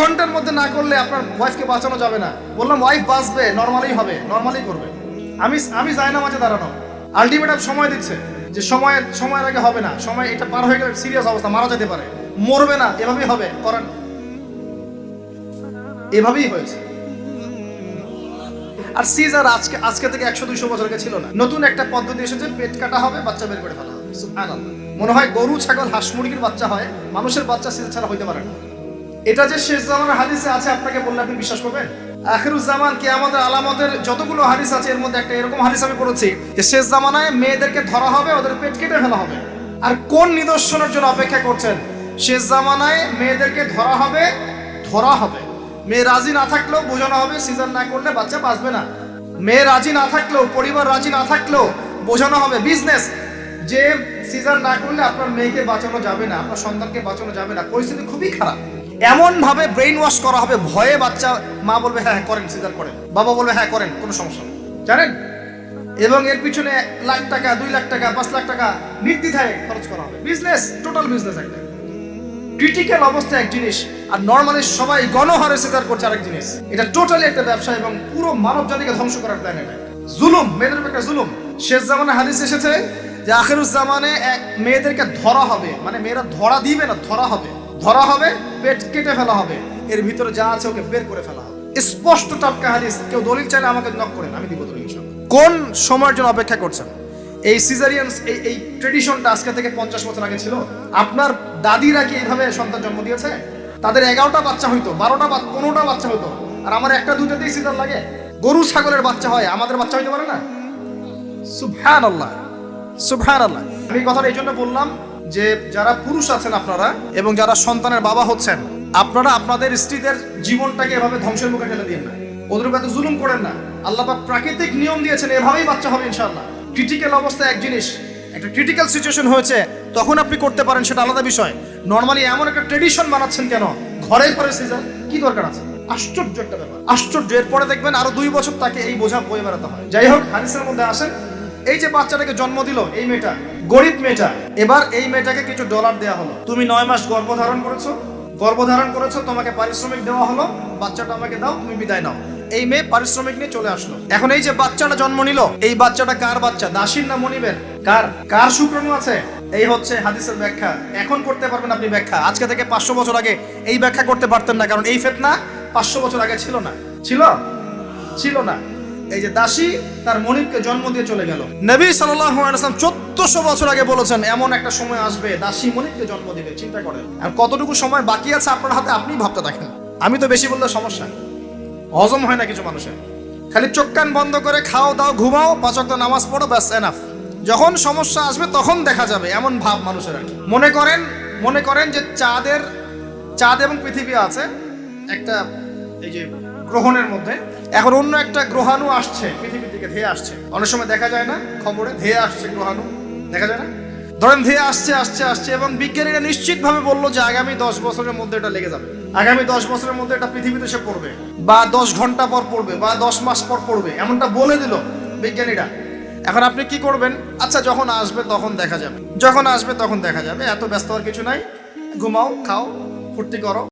ঘন্টার মধ্যে না করলে আপনার ওয়াইফকে বাঁচানো যাবে না। বললাম ওয়াইফ বাঁচবে, নর্মালি হবে, নর্মালি করবে। আমি যাই না মাঝে দাঁড়ানো, আলটিমেটাম সময় দিচ্ছে যে সময়ের আগে হবে না, সময় এটা পার হয়ে গেলে সিরিয়াস অবস্থা, মারা যেতে পারে, মরবে না, এভাবেই হবে, করেন। এভাবেই হয়েছে। আর সিজার আজকে থেকে 100-200 বছর আগে ছিল না, নতুন একটা পদ্ধতি এসেছে, পেট কাটা হবে, বাচ্চা বের করে ফেলা হবে। সুবহানাল্লাহ। মনে হয় গরু, ছাগল, হাঁস মুরগির বাচ্চা হয়, মানুষের বাচ্চা সিজার ছাড়া হইতে পারে না। এটা যে শেষ জামানের হাদিসে আছে, আপনাকে বললে আপনি বিশ্বাস করবেন? আখিরুজ জামান, কিয়ামতের আলামতের যতগুলো হাদিস আছে এর মধ্যে একটা এরকম হাদিস আমি পড়েছি যে শেষ জামানায় মেয়েদেরকে ধরা হবে, ওদের পেট কেটে ফেলা হবে। আর কোন নিদর্শনের জন্য অপেক্ষা করছেন? শেষ জামানায় মেয়েদেরকে ধরা হবে। মেয়ে রাজি না থাকলেও বোঝানো হবে সিজার না করলে বাচ্চা বাঁচবে না। মেয়ে রাজি না থাকলেও, পরিবার রাজি না থাকলেও বোঝানো হবে, বিজনেস, যে সিজার না করলে আপনার মেয়েকে বাঁচানো যাবে না, আপনার সন্তানকে বাঁচানো যাবে না, পরিস্থিতি খুবই খারাপ। এমন ভাবে ব্রেইন ওয়াশ করা হবে, ভয়ে বাচ্চা, মা বলবে হ্যাঁ করেন, সিজার করেন, বাবা বলবে হ্যাঁ করেন, কোনো সমস্যা নেই, জানেন? এবং এর পিছনে 1 লাখ টাকা, 2 লাখ টাকা, 5 লাখ টাকা নির্দ্বিধায় খরচ করা হবে। বিজনেস, টোটাল বিজনেস একটা। ক্রিটিক্যাল অবস্থা এক জিনিস, আর নর্মালি সবাই গণহারে সিজার করছে আরেক জিনিস। এটা টোটালি একটা ব্যবসা এবং পুরো মানব জাতিকে ধ্বংস করার প্ল্যান। এটা জুলুম, মেয়েদের উপর একটা জুলুম। শেষ জামানে হাদিস এসেছে যে আখিরুজ জামানে মেয়েদেরকে ধরা হবে, মানে মেয়েরা ধরা দিবে না, ধরা হবে, পেট কেটে ফেলা হবে, এর ভিতরে যা আছে ওকে বের করে ফেলা হবে। স্পষ্ট টাটকা হাদিস। কেউ দলিল চাইলে আমাকে নক করেন, আমি দিব দলিল ইনশাআল্লাহ। কোন সময়ের জন্য অপেক্ষা করছেন? এই সিজারিয়ান, এই ট্রেডিশনটা আজকে থেকে 50 বছর আগে ছিল। আপনার দাদিরা কি এইভাবে সন্তান জন্ম দিয়েছে? তাদের 11টা বাচ্চা হইতো, 12টা 15টা বাচ্চা হতো, আর আমার 1-2টাতেই সিজার লাগে। গরু ছাগলের বাচ্চা হয়, আমাদের বাচ্চা হইতে পারে না? সুবহানাল্লাহ, সুবহানাল্লাহ। আমি কথাটা এই জন্য বললাম যে যারা পুরুষ আছেন আপনারা এবং যারা সন্তানের বাবা হচ্ছেন, আপনারা আপনাদের স্ত্রীদের জীবনটাকে এভাবে ধ্বংসের মুখে ঠেলে দিন না, ওদের উপর এত জুলুম করেন না। আল্লাহ পাক প্রাকৃতিক নিয়ম দিয়েছেন, এভাবেই বাচ্চা হবে ইনশাআল্লাহ। ক্রিটিক্যাল অবস্থা এক জিনিস, একটা ক্রিটিক্যাল সিচুয়েশন হয়েছে, তখন আপনি করতে পারেন, সেটা আলাদা বিষয়। নর্মালি এমন একটা ট্রেডিশন বানাচ্ছেন কেন? ঘরে ঘরে সিজার, কি দরকার আছে? আশ্চর্য একটা ব্যাপার, আশ্চর্য। এরপরে দেখবেন আরো 2 বছর তাকে এই বোঝা বয়ে বেড়াতে হয়। যাই হোক, হাদিসের মধ্যে আসেন, এই যে বাচ্চাটাকে জন্ম দিল এই মেয়েটা, গরিব মেয়েটা, এবার এই মেয়েটাকে কিছু ডলার দেওয়া হলো। তুমি 9 মাস গর্ভধারণ করেছো, তোমাকে পারিশ্রমিক দেওয়া হলো, বাচ্চাটা আমাকে দাও, তুমি বিদায় নাও। এই মেয়ে পারিশ্রমিক নিয়ে চলে আসলো। এখন এই যে বাচ্চাটা জন্ম নিল, এই বাচ্চাটা কার বাচ্চা? দাসীর না মনিবের? কার শুক্রাণু আছে? এই হচ্ছে হাদিসের ব্যাখ্যা। এখন করতে পারবেন আপনি ব্যাখ্যা। আজকে থেকে 500 বছর আগে এই ব্যাখ্যা করতে পারতেন না, কারণ এই ফিতনা 500 বছর আগে ছিল না। এই যে দাসী তার মনিবকে জন্ম দিয়ে চলে গেল। নবী সাল্লাল্লাহু আলাইহি ওয়াসাল্লাম 1400 বছর আগে বলেছেন এমন একটা সময় আসবে দাসী মনিবকে জন্ম দিবে। চিন্তা করেন, আর কতটুকু সময় বাকি আছে আপনার হাতে, আপনি ভাবতে থাকেন। আমি তো বেশি বললে সমস্যা, হজম হয় না কিছু মানুষের। খালি চোখ কান বন্ধ করে খাও দাও, ঘুমাও, 5 ওয়াক্ত নামাজ পড়ো, ব্যাস এনাফ। যখন সমস্যা আসবে তখন দেখা যাবে, এমন ভাব মানুষের আর কি। মনে করেন যে চাঁদ এবং পৃথিবী আছে একটা এই যে গ্রহণের মধ্যে। এখন অন্য একটা গ্রহাণু আসছে পৃথিবীর দিকে, ধেয়ে আসছে। অনেক সময় দেখা যায় না খবরে, ধেয়ে আসছে গ্রহাণু, দেখা যায় না? ধরেন ধেয়ে আসছে এবং বিজ্ঞানীরা নিশ্চিতভাবে বললো যে আগামী 10 বছরের মধ্যে এটা লেগে যাবে, আগামী 10 বছরের মধ্যে এটা পৃথিবীতে এসে পড়বে, বা 10 ঘন্টা পর পড়বে, বা 10 মাস পর পড়বে, এমনটা বলে দিল বিজ্ঞানীরা। এখন আপনি কি করবেন? আচ্ছা, যখন আসবে তখন দেখা যাবে, এত ব্যস্ত হওয়ার কিছু নাই, ঘুমাও, খাও, ফুর্তি করো।